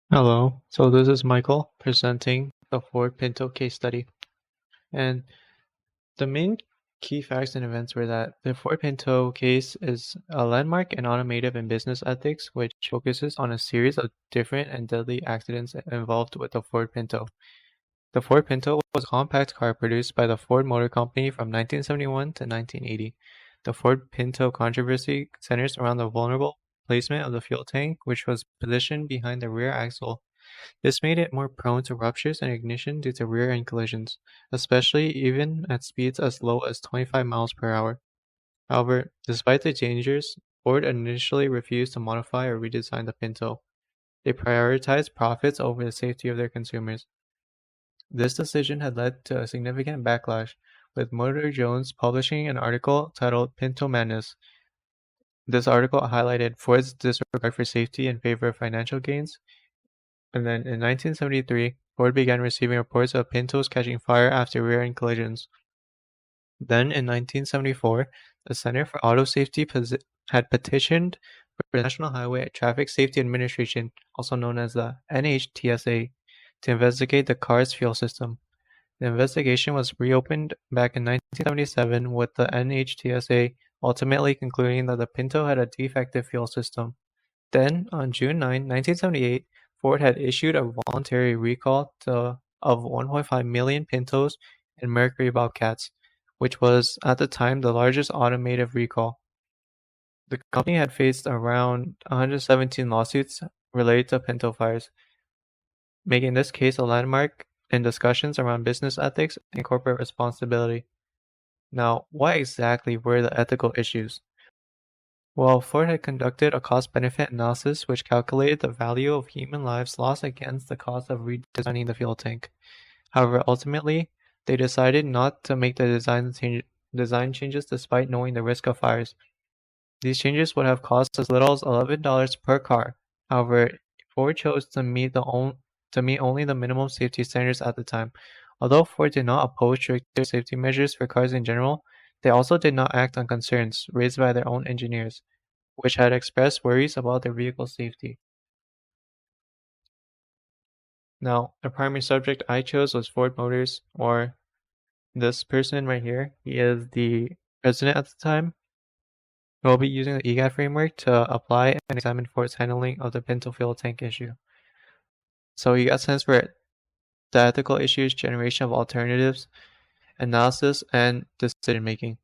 Hello, so this is Michael presenting the Ford Pinto case study. And the main key facts and events were that the Ford Pinto case is a landmark in automotive and business ethics, which focuses on a series of different and deadly accidents involved with the Ford Pinto. The Ford Pinto was a compact car produced by the Ford Motor Company from 1971 to 1980. The Ford Pinto controversy centers around the vulnerable placement of the fuel tank, which was positioned behind the rear axle. This made it more prone to ruptures and ignition due to rear-end collisions, especially even at speeds as low as 25 miles per hour. However, despite the dangers, Ford initially refused to modify or redesign the Pinto. They prioritized profits over the safety of their consumers. This decision had led to a significant backlash, with Motor Jones publishing an article titled Pinto Madness. This article highlighted Ford's disregard for safety in favor of financial gains. And then in 1973, Ford began receiving reports of Pintos catching fire after rear-end collisions. Then in 1974, the Center for Auto Safety had petitioned for the National Highway Traffic Safety Administration, also known as the NHTSA, to investigate the car's fuel system. The investigation was reopened back in 1977 with the NHTSA ultimately concluding that the Pinto had a defective fuel system. Then, on June 9, 1978, Ford had issued a voluntary recall of 1.5 million Pintos and Mercury Bobcats, which was, at the time, the largest automotive recall. The company had faced around 117 lawsuits related to Pinto fires, making this case a landmark in discussions around business ethics and corporate responsibility. Now, what exactly were the ethical issues? Well, Ford had conducted a cost-benefit analysis which calculated the value of human lives lost against the cost of redesigning the fuel tank. However, ultimately, they decided not to make the design changes despite knowing the risk of fires. These changes would have cost as little as $11 per car. However, Ford chose to meet only the minimum safety standards at the time. Although Ford did not oppose stricter safety measures for cars in general, they also did not act on concerns raised by their own engineers, which had expressed worries about their vehicle's safety. Now, the primary subject I chose was Ford Motors, or this person right here. He is the president at the time. We'll be using the EGAT framework to apply and examine Ford's handling of the Pinto fuel tank issue. So EGAT stands for the ethical issues, generation of alternatives, analysis, and decision making.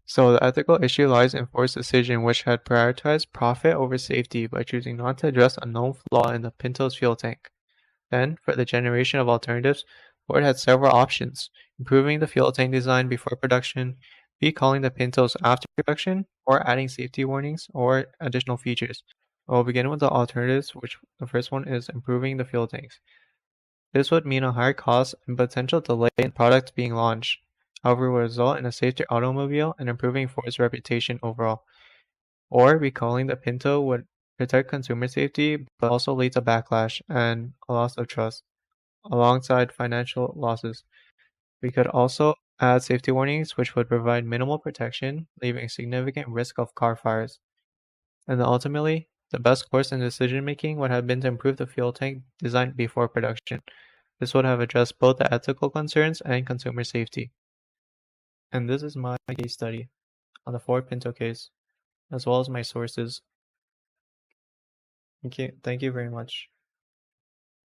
So the ethical issue lies in Ford's decision, which had prioritized profit over safety by choosing not to address a known flaw in the Pinto's fuel tank. Then, for the generation of alternatives, Ford had several options: improving the fuel tank design before production, recalling the Pintos after production, or adding safety warnings or additional features. We'll begin with the alternatives, which the first one is improving the fuel tanks. This would mean a higher cost and potential delay in products being launched. However, it would result in a safer automobile and improving Ford's reputation overall. Or recalling the Pinto would protect consumer safety, but also lead to backlash and a loss of trust, alongside financial losses. We could also add safety warnings, which would provide minimal protection, leaving significant risk of car fires. And then ultimately, the best course in decision making would have been to improve the fuel tank design before production. This would have addressed both the ethical concerns and consumer safety. And this is my case study on the Ford Pinto case, as well as my sources. Thank you very much.